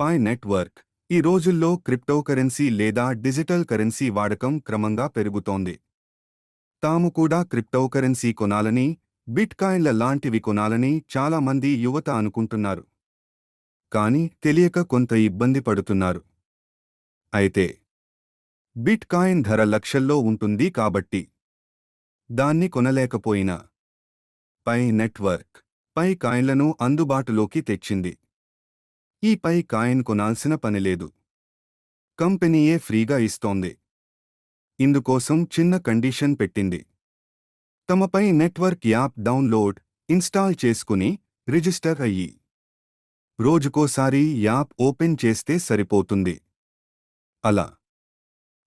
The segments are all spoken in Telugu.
పై నెట్వర్క్ ఈ రోజుల్లో క్రిప్టోకరెన్సీ లేదా డిజిటల్ కరెన్సీ వాడకం క్రమంగా పెరుగుతోంది. తాము కూడా క్రిప్టోకరెన్సీ కొనాలని, బిట్కాయిన్ల లాంటివి కొనాలని చాలా మంది యువత అనుకుంటున్నారు. కానీ తెలియక కొంత ఇబ్బంది పడుతున్నారు. అయితే బిట్కాయిన్ ధర లక్షల్లో ఉంటుంది కాబట్టి దాన్ని కొనలేకపోయినా పై నెట్వర్క్ పై కాయిన్లను అందుబాటులోకి తెచ్చింది. ఈ పై కాయిన్ కొనాల్సిన పనిలేదు. కంపెనీయే ఫ్రీగా ఇస్తోంది. ఇందుకోసం చిన్న కండిషన్ పెట్టింది. తమపై నెట్వర్క్ యాప్ డౌన్లోడ్, ఇన్స్టాల్ చేసుకుని రిజిస్టర్ అయ్యి రోజుకోసారి యాప్ ఓపెన్ చేస్తే సరిపోతుంది. అలా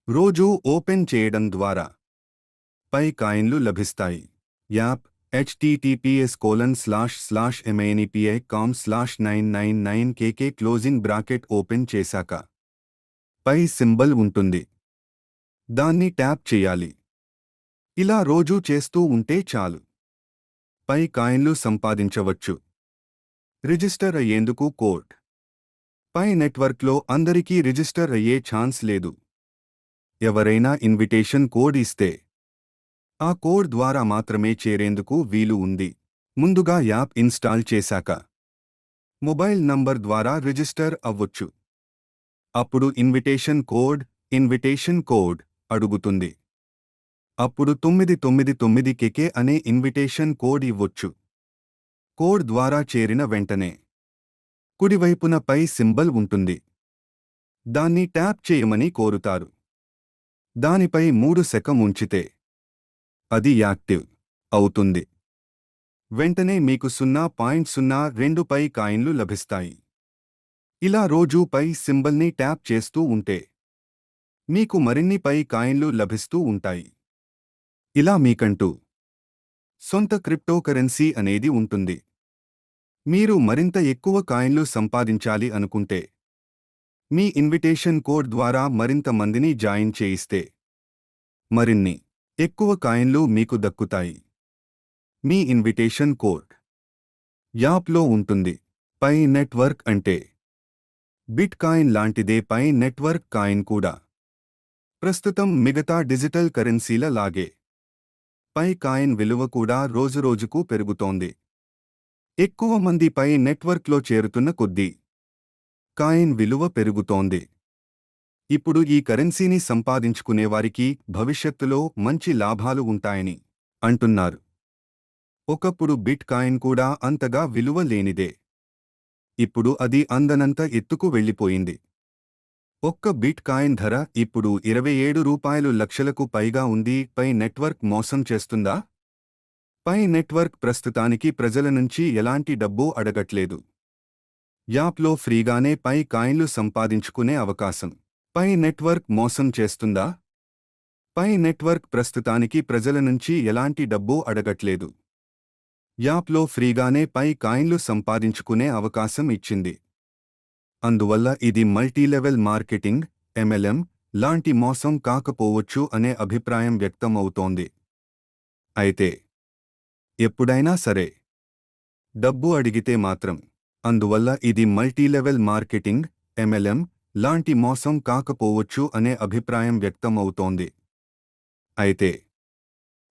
రోజూ ఓపెన్ చేయడం ద్వారా పై కాయిన్లు లభిస్తాయి. యాప్ https://manipi.com/999kk ఓపెన్ చేశాక పై సింబల్ ఉంటుంది. దాన్ని ట్యాప్ చేయాలి. ఇలా రోజూ చేస్తూ ఉంటే చాలు. పై కాయిన్లు సంపాదించవచ్చు. రిజిస్టర్ అయ్యేందుకు కోడ్. పై నెట్వర్క్లో అందరికీ రిజిస్టర్ అయ్యే ఛాన్స్ లేదు. ఎవరైనా ఇన్విటేషన్ కోడ్ ఇస్తే ఆ కోడ్ ద్వారా మాత్రమే చేరేందుకు వీలు ఉంది. ముందుగా యాప్ ఇన్స్టాల్ చేశాక మొబైల్ నంబర్ ద్వారా రిజిస్టర్ అవ్వొచ్చు. అప్పుడు ఇన్విటేషన్ కోడ్ అడుగుతుంది. అప్పుడు 999 అనే ఇన్విటేషన్ కోడ్ ఇవ్వొచ్చు. కోడ్ ద్వారా చేరిన వెంటనే కుడివైపున పై సింబల్ ఉంటుంది. దాన్ని ట్యాప్ చేయమని కోరుతారు. దానిపై 3 సెకం ఉంచితే అది యాక్టివ్ అవుతుంది. వెంటనే మీకు 0.02 పై కాయిన్లు లభిస్తాయి. ఇలా రోజూ పై సింబల్ని ట్యాప్ చేస్తూ ఉంటే మీకు మరిన్ని పై కాయిన్లు లభిస్తూ ఉంటాయి. ఇలా మీకంటూ సొంత క్రిప్టోకరెన్సీ అనేది ఉంటుంది. మీరు మరింత ఎక్కువ కాయిన్లు సంపాదించాలి అనుకుంటే మీ ఇన్విటేషన్ కోడ్ ద్వారా మరింత మందిని జాయిన్ చేయిస్తే మరిన్ని ఎక్కువ కాయిన్లు మీకు దక్కుతాయి. మీ ఇన్విటేషన్ కోడ్ యాప్లో ఉంటుంది. పై నెట్వర్క్ అంటే బిట్ కాయిన్ లాంటిదే. పై నెట్వర్క్ కాయిన్ కూడా ప్రస్తుతం మిగతా డిజిటల్ కరెన్సీల లాగే పై కాయిన్ విలువ కూడా రోజురోజుకు పెరుగుతోంది. ఎక్కువ మంది పై నెట్వర్క్లో చేరుతున్న కొద్దీ కాయిన్ విలువ పెరుగుతోంది. ఇప్పుడు ఈ కరెన్సీని సంపాదించుకునేవారికి భవిష్యత్తులో మంచి లాభాలు ఉంటాయని అంటున్నారు. ఒకప్పుడు బిట్ కాయిన్ కూడా అంతగా విలువ లేనిదే. ఇప్పుడు అది అందనంత ఎత్తుకు వెళ్ళిపోయింది. ఒక్క బిట్ కాయిన్ ధర ఇప్పుడు 27 లక్షలకు పైగా ఉంది. పై నెట్వర్క్ మోసం చేస్తుందా? పై నెట్వర్క్ ప్రస్తుతానికి ప్రజల నుంచి ఎలాంటి డబ్బు అడగట్లేదు. యాప్లో ఫ్రీగానే పై కాయిన్లు సంపాదించుకునే అవకాశం. పై నెట్వర్క్ మోసం చేస్తుందా? పై నెట్వర్క్ ప్రస్తుతానికి ప్రజల నుంచి ఎలాంటి డబ్బు అడగట్లేదు. యాప్లో ఫ్రీగానే పై కాయిన్లు సంపాదించుకునే అవకాశం ఇచ్చింది. అందువల్ల ఇది మల్టీలెవెల్ మార్కెటింగ్ (MLM) లాంటి మోసం కాకపోవచ్చు అనే అభిప్రాయం వ్యక్తం అవుతోంది. అయితే ఎప్పుడైనా సరే డబ్బు అడిగితే మాత్రం అందువల్ల ఇది మల్టీలెవెల్ మార్కెటింగ్ (MLM) లాంటి మోసం కాకపోవచ్చు అనే అభిప్రాయం వ్యక్తం అవుతోంది. అయితే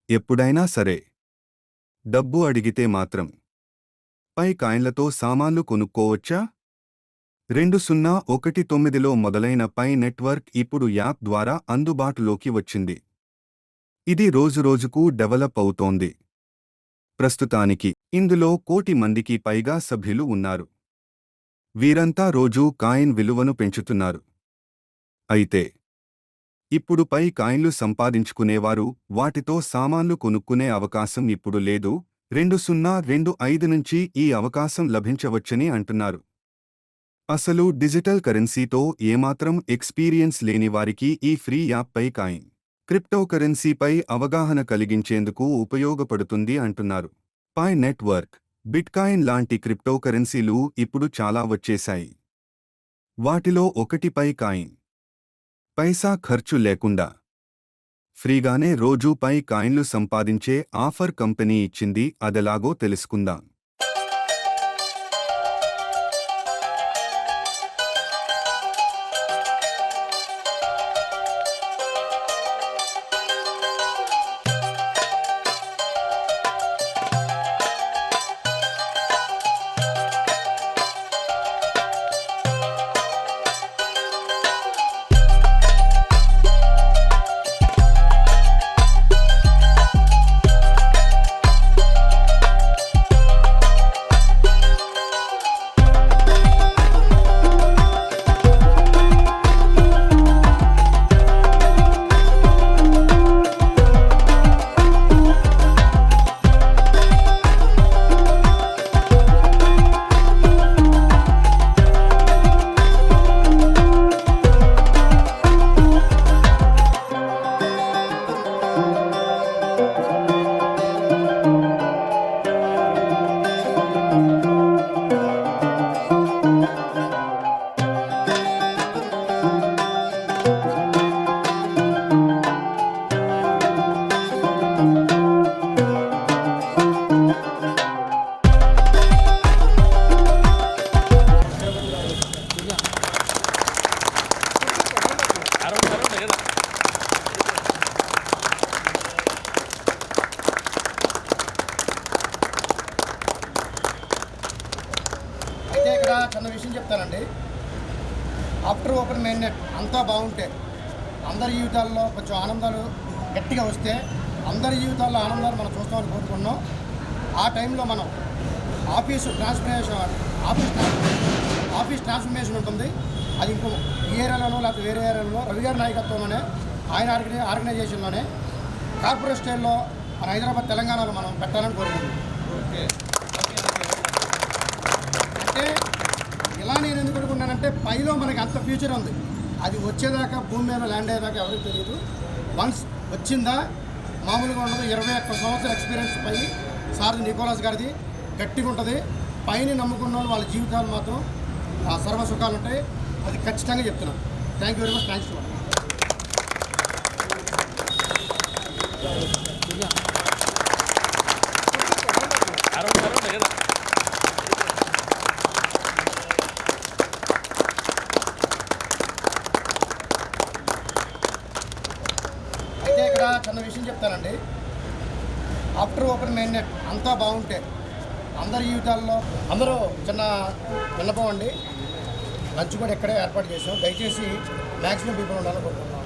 ఎప్పుడైనా సరే డబ్బు అడిగితే మాత్రం పై కాయిన్లతో సామాన్లు కొనుక్కోవచ్చా? 2019లో మొదలైన పై నెట్వర్క్ ఇప్పుడు యాప్ ద్వారా అందుబాటులోకి వచ్చింది. ఇది రోజురోజుకు డెవలప్ అవుతోంది. ప్రస్తుతానికి ఇందులో 1 కోటి మందికి పైగా సభ్యులు ఉన్నారు. వీరంతా రోజూ కాయిన్ విలువను పెంచుతున్నారు. అయితే ఇప్పుడు పై కాయిన్లు సంపాదించుకునేవారు వాటితో సామాన్లు కొనుక్కునే అవకాశం ఇప్పుడు లేదు. 2025 నుంచి ఈ అవకాశం లభించవచ్చని అంటున్నారు. అసలు డిజిటల్ కరెన్సీతో ఏమాత్రం ఎక్స్పీరియన్స్ లేని వారికి ఈ ఫ్రీ యాప్ పై కాయిన్ క్రిప్టోకరెన్సీపై అవగాహన కలిగించేందుకు ఉపయోగపడుతుంది అంటున్నారు. పై నెట్వర్క్, బిట్కాయిన్ లాంటి క్రిప్టోకరెన్సీలు ఇప్పుడు చాలా వచ్చేశాయి. వాటిలో ఒకటి పై కాయిన్. పైసా ఖర్చు లేకుండా ఫ్రీగానే రోజూ పై కాయిన్లు సంపాదించే ఆఫర్ కంపెనీ ఇచ్చింది. అదెలాగో తెలుసుకుందాం. చిన్న విషయం చెప్తానండి. ఆఫ్టర్ ఓపెన్ మెయిన్ నెట్ అంతా బాగుంటే అందరి జీవితాల్లో కొంచెం ఆనందాలు గట్టిగా వస్తే అందరి జీవితాల్లో ఆనందాలు మనం చూస్తామని కోరుకున్నాం. ఆ టైంలో మనం ఆఫీస్ ట్రాన్స్ఫర్మేషన్ ఉంటుంది. అది ఇంకో ఈ ఏరియాలోనో లేకపోతే వేరే ఏరియాలో రవి గారి నాయకత్వంలోనే ఆయన ఆర్గనైజేషన్లోనే కార్పొరేట్ స్టైల్లో మన హైదరాబాద్ తెలంగాణలో మనం పెట్టాలని కోరుకుంటున్నాం. అంటే ఇలా నేను ఎందుకు అనుకున్నానంటే పైలో మనకి అంత ఫ్యూచర్ ఉంది. అది వచ్చేదాకా భూమి మీద ల్యాండ్ అయ్యేదాకా ఎవరికి తెలియదు. వన్స్ వచ్చిందా మామూలుగా ఉండదు. 21 సంవత్సరాల ఎక్స్పీరియన్స్ పై సారథి నికోలస్ గారిది గట్టిగా ఉంటుంది. పైన నమ్ముకున్న వాళ్ళు వాళ్ళ జీవితాలు మాత్రం సర్వ సుఖాలు ఉంటాయి. అది ఖచ్చితంగా చెప్తున్నాను. Thank you very much. Thanks to అయితే ఇక్కడ చిన్న విషయం చెప్తానండి. ఆఫ్టర్ ఓపెన్ మెయిన్ నెట్ అంతా బాగుంటే అందరి జీవితాల్లో అందరూ చిన్న విన్నపం అండి. లంచ్ కూడా ఎక్కడే ఏర్పాటు చేసాం. దయచేసి మ్యాక్సిమం పీపుల్ ఉండాలని కోరుకుంటున్నాం.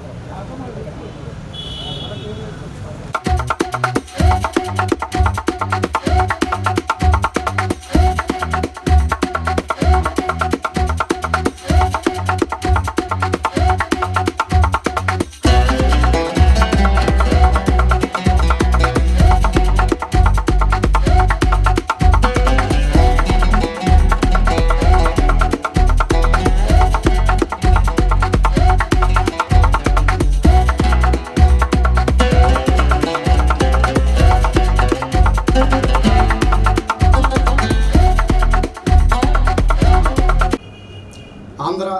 ఆంధ్ర,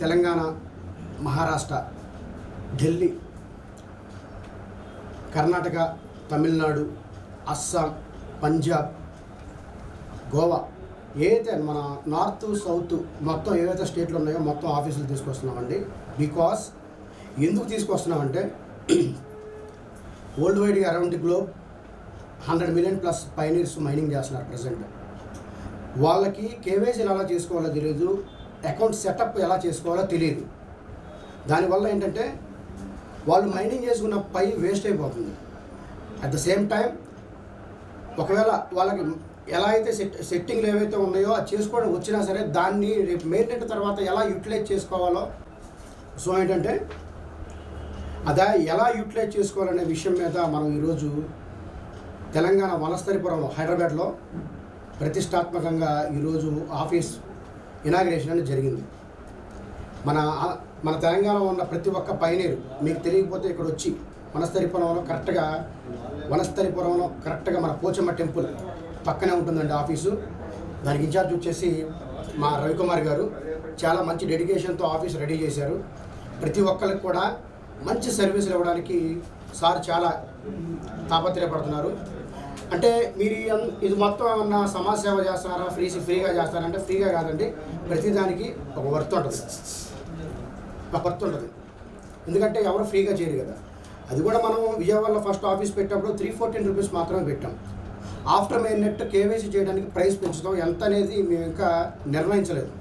తెలంగాణ, మహారాష్ట్ర, ఢిల్లీ, కర్ణాటక, తమిళనాడు, అస్సాం, పంజాబ్, గోవా ఏదైతే మన నార్త్ సౌత్ మొత్తం ఏవైతే స్టేట్లు ఉన్నాయో మొత్తం ఆఫీసులు తీసుకొస్తున్నామండి. బికాస్ ఎందుకు తీసుకొస్తున్నామంటే వరల్డ్ వైడ్గా around the globe 100 million plus pioneers mining చేస్తున్నారు ప్రజెంట్. వాళ్ళకి కేవైసీలు ఎలా చేసుకోవాలో తెలియదు, అకౌంట్ సెటప్ ఎలా చేసుకోవాలో తెలియదు. దానివల్ల ఏంటంటే వాళ్ళు మైనింగ్ చేసుకున్న పై వేస్ట్ అయిపోతుంది. అట్ ద సేమ్ టైం ఒకవేళ వాళ్ళకి ఎలా అయితే సెట్టింగ్లు ఏవైతే ఉన్నాయో అది చేసుకోవడం వచ్చినా సరే దాన్ని రేపు మెయింటెనెన్స్ తర్వాత ఎలా యూటిలైజ్ చేసుకోవాలో, సో ఏంటంటే అదా ఎలా యూటిలైజ్ చేసుకోవాలనే విషయం మీద మనం ఈరోజు తెలంగాణ వనస్థలిపురంలో హైదరాబాద్లో ప్రతిష్టాత్మకంగా ఈరోజు ఆఫీస్ ఇనాగ్రేషన్ అనేది జరిగింది. మన తెలంగాణలో ఉన్న ప్రతి ఒక్క పైనీరు మీకు తెలియకపోతే ఇక్కడ వచ్చి వనస్థలిపురంలో కరెక్ట్గా మన పోచమ్మ టెంపుల్ పక్కనే ఉంటుందండి ఆఫీసు. దానికి ఇన్ఛార్జ్ వచ్చేసి మా రవికుమార్ గారు చాలా మంచి డెడికేషన్తో ఆఫీస్ రెడీ చేశారు. ప్రతి ఒక్కరికి కూడా మంచి సర్వీసులు ఇవ్వడానికి సార్ చాలా తాపత్రయపడుతున్నారు. అంటే మీరు ఇది మొత్తం ఏమన్నా సమాజ సేవ చేస్తున్నారా, ఫ్రీగా చేస్తారంటే ఫ్రీగా కాదండి. ప్రతిదానికి ఒక వర్త్ ఉంటుంది. ఎందుకంటే ఎవరు ఫ్రీగా చేయరు కదా. అది కూడా మనం విజయవాడలో ఫస్ట్ ఆఫీస్ పెట్టినప్పుడు 314 రూపీస్ మాత్రమే పెట్టాం. ఆఫ్టర్ మెయిన్ నెట్ కేవైసీ చేయడానికి ప్రైస్ పెంచుతాం ఎంత అనేది మేము ఇంకా నిర్ణయించలేదు.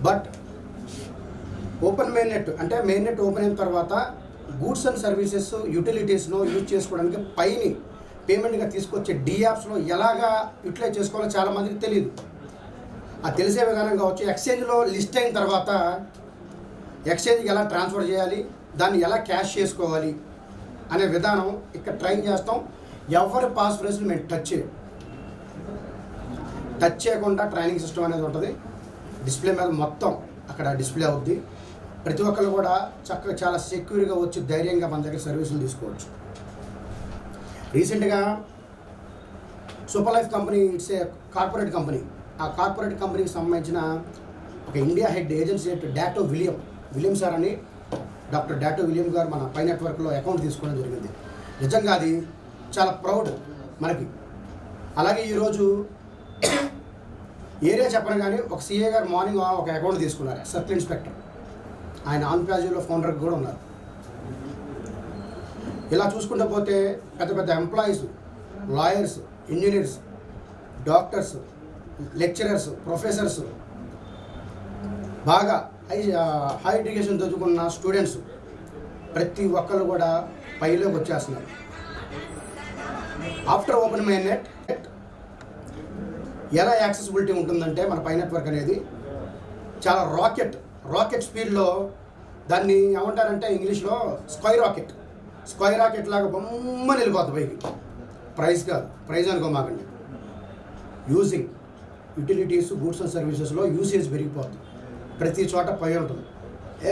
బట్ ఓపెన్ మెయిన్ నెట్ అంటే మెయిన్ నెట్ ఓపెన్ అయిన తర్వాత గూడ్స్ అండ్ సర్వీసెస్ యూటిలిటీస్ను యూజ్ చేసుకోవడానికి పైని పేమెంట్గా తీసుకొచ్చే యాప్స్లో ఎలాగా యూటిలైజ్ చేసుకోవాలో చాలామందికి తెలియదు. అది తెలిసే విధానం కావచ్చు. ఎక్స్చేంజ్లో లిస్ట్ అయిన తర్వాత ఎక్స్చేంజ్కి ఎలా ట్రాన్స్ఫర్ చేయాలి, దాన్ని ఎలా క్యాష్ చేసుకోవాలి అనే విధానం ఇక్కడ ట్రైన్ చేస్తాం. ఎవరి పాస్వర్డ్స్ని మేము టచ్ చేయకుండా ట్రైనింగ్ సిస్టమ్ అనేది ఉంటుంది. డిస్ప్లే మీద మొత్తం అక్కడ డిస్ప్లే అవుద్ది. ప్రతి ఒక్కరు కూడా చక్కగా చాలా సెక్యూర్గా వచ్చి ధైర్యంగా మన దగ్గర సర్వీసులు తీసుకోవచ్చు. రీసెంట్గా super life company it's a corporate company. ఆ కార్పొరేట్ కంపెనీకి సంబంధించిన ఒక India head agency daughter William sir అని డాక్టర్ డాటో విలియం గారు మన పై నెట్వర్క్లో అకౌంట్ తీసుకోవడం జరిగింది. నిజంగా అది చాలా ప్రౌడ్ మనకి. అలాగే ఈరోజు ఏరియా చెప్పను కానీ ఒక సిఏ గారు మార్నింగ్ ఒక అకౌంట్ తీసుకున్నారు, సర్కిల్ ఇన్స్పెక్టర్. ఆయన ఆన్ ప్యాజీలో ఫౌండర్కి కూడా ఉన్నారు. ఇలా చూసుకుంటూ పోతే పెద్ద పెద్ద employees, lawyers, engineers, doctors, lecturers, professors, బాగా హై ఎడ్యుకేషన్ చదువుకున్న స్టూడెంట్స్ ప్రతి ఒక్కరు కూడా పైలోకి వచ్చేస్తున్నారు. ఆఫ్టర్ ఓపెన్ మై నెట్ ఎలా యాక్సెసిబిలిటీ ఉంటుందంటే మన పై నెట్వర్క్ అనేది చాలా రాకెట్ స్పీడ్లో, దాన్ని ఏమంటారంటే ఇంగ్లీష్లో స్క్వైర్ రాకెట్ లాగా బొమ్మని వెళ్ళిపోతుంది పైకి. ప్రైజ్ అనుకోమాకండి. యూజింగ్ యూటిలిటీస్, గూడ్స్ అండ్ సర్వీసెస్లో యూసేజ్ పెరిగిపోతుంది. ప్రతి చోట పై ఉంటుంది,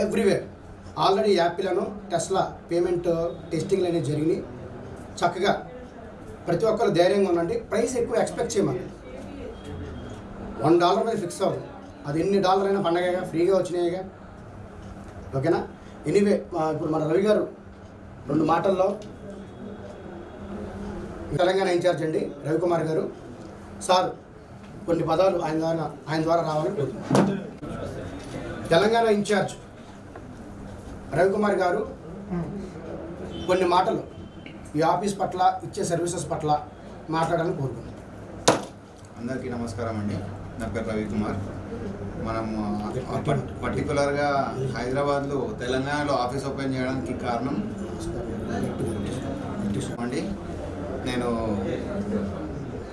ఎవ్రీవేర్. ఆల్రెడీ యాపిల్ను టెస్లా పేమెంట్ టెస్టింగ్లు అనేవి జరిగినాయి. చక్కగా ప్రతి ఒక్కరు ధైర్యంగా ఉండండి. ప్రైస్ ఎక్కువ ఎక్స్పెక్ట్ చేయమని. $1 మీద ఫిక్స్ అవుతుంది. అది ఎన్ని డాలర్ అయినా పండగగా ఫ్రీగా వచ్చినాయిగా. ఓకేనా? ఎనీవే, ఇప్పుడు మన రవి గారు 2 మాటల్లో, తెలంగాణ ఇన్ఛార్జ్ అండి రవికుమార్ గారు సార్, కొన్ని పదాలు ఆయన ద్వారా రావాలని కోరుతున్నాను. తెలంగాణ ఇన్ఛార్జ్ రవికుమార్ గారు కొన్ని మాటలు ఈ ఆఫీస్ పట్ల, ఇచ్చే సర్వీసెస్ పట్ల మాట్లాడాలని కోరుకుంటున్నాను. అందరికీ నమస్కారం అండి. నా పేరు రవికుమార్. మనం పర్టికులర్గా హైదరాబాద్లో, తెలంగాణలో ఆఫీస్ ఓపెన్ చేయడానికి కారణం అండి,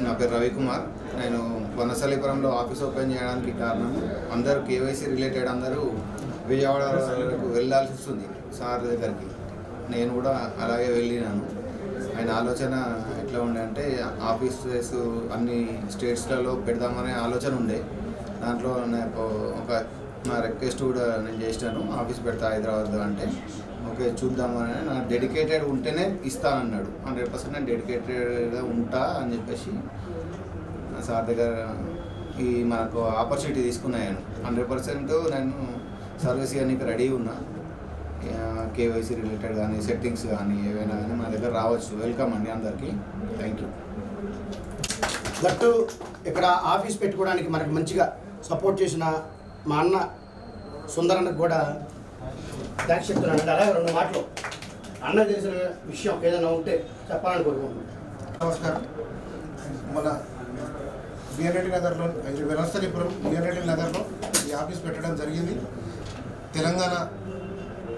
నా పేరు రవికుమార్. నేను వనసలిపురంలో ఆఫీస్ ఓపెన్ చేయడానికి కారణం, అందరూ కేవైసీ రిలేటెడ్ అందరూ విజయవాడ వరకు వెళ్ళాల్సి వస్తుంది సార్ దగ్గరికి. నేను కూడా అలాగే వెళ్ళినాను. ఆయన ఆలోచన ఎట్లా ఉండే అంటే, ఆఫీసెస్ అన్ని స్టేట్స్లలో పెడదామనే ఆలోచన ఉండే. దాంట్లో నాకు నా రిక్వెస్ట్ కూడా నేను చేసినాను, ఆఫీస్ పెడతా హైదరాబాద్లో అంటే. ఓకే చూద్దామని, నా డెడికేటెడ్ ఉంటేనే ఇస్తానన్నాడు. 100% నేను డెడికేటెడ్గా ఉంటా అని చెప్పేసి సార్ దగ్గర మనకు ఆపర్చునిటీ తీసుకున్నాను. 100% నేను సర్వీస్ ఇవ్వడానికి రెడీ ఉన్నా. కేవైసీ రిలేటెడ్ కానీ, సెట్టింగ్స్ కానీ, ఏవైనా కానీ మన దగ్గర రావచ్చు. వెల్కమ్ అండి అందరికీ. Thank you. గట్టు ఇక్కడ ఆఫీస్ పెట్టుకోవడానికి మనకు మంచిగా సపోర్ట్ చేసిన మా అన్న సుందరన్నకు కూడా థ్యాంక్స్ చెప్తున్నాను. అలాగే 2 మాటలు అన్న తెలిసిన విషయం ఏదైనా ఉంటే చెప్పాలని కోరుకుంటున్నాను. నమస్కారం. మన బిఆర్రెడ్డి నగర్లో, వనస్థలిపురం బిఆర్రెడ్డి నగర్లో ఈ ఆఫీస్ పెట్టడం జరిగింది. తెలంగాణ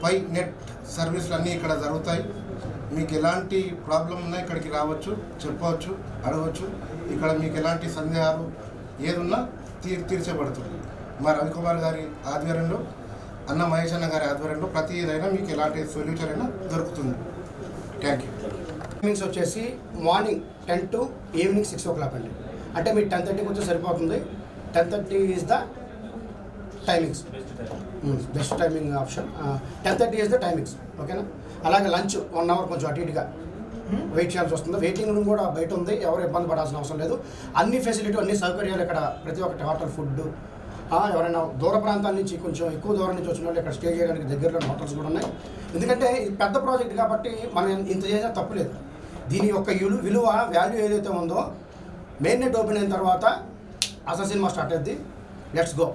పై నెట్ సర్వీసులు అన్నీ ఇక్కడ జరుగుతాయి. మీకు ఎలాంటి ప్రాబ్లం ఉన్నా ఇక్కడికి రావచ్చు, చెప్పవచ్చు, అడగవచ్చు. ఇక్కడ మీకు ఎలాంటి సందేహాలు ఏదున్నా తీర్చబడుతుంది. మా రవికుమార్ గారి ఆధ్వర్యంలో, అన్న మహేష్ అన్న గారి ఆధ్వర్యంలో ప్రతి ఏదైనా మీకు ఎలాంటి సొల్యూషన్ అయినా దొరుకుతుంది. Thank you. టైమింగ్స్ వచ్చేసి మార్నింగ్ 10 to ఈవినింగ్ 6 o'clock అండి. అంటే మీరు 10:30 వచ్చి సరిపోతుంది. 10:30 is the timings, best timing option. 10:30 is the timings. ఓకేనా? అలాగే లంచ్ 1 hour కొంచెం అటు ఇటుగా వెయిట్ చేయాల్సి వస్తుంది. వెయిటింగ్ రూమ్ కూడా బయట ఉంది, ఎవరు ఇబ్బంది పడాల్సిన అవసరం లేదు. అన్ని ఫెసిలిటీ, అన్ని సౌకర్యాలు ఇక్కడ ప్రతి ఒక్కటి. హోటల్ ఫుడ్, ఎవరైనా దూర ప్రాంతాల నుంచి, కొంచెం ఎక్కువ దూరం నుంచి వచ్చిన వాళ్ళు ఇక్కడ స్టే చేయడానికి దగ్గరలో హోటల్స్ కూడా ఉన్నాయి. ఎందుకంటే ఇది పెద్ద ప్రాజెక్ట్ కాబట్టి మనం ఇంత చేసినా తప్పులేదు. దీని యొక్క విలువ, వాల్యూ ఏదైతే ఉందో, మెయిన్ నెట్ ఓపెన్ అయిన తర్వాత అసలు సినిమా స్టార్ట్ అవుద్ది. Let's go.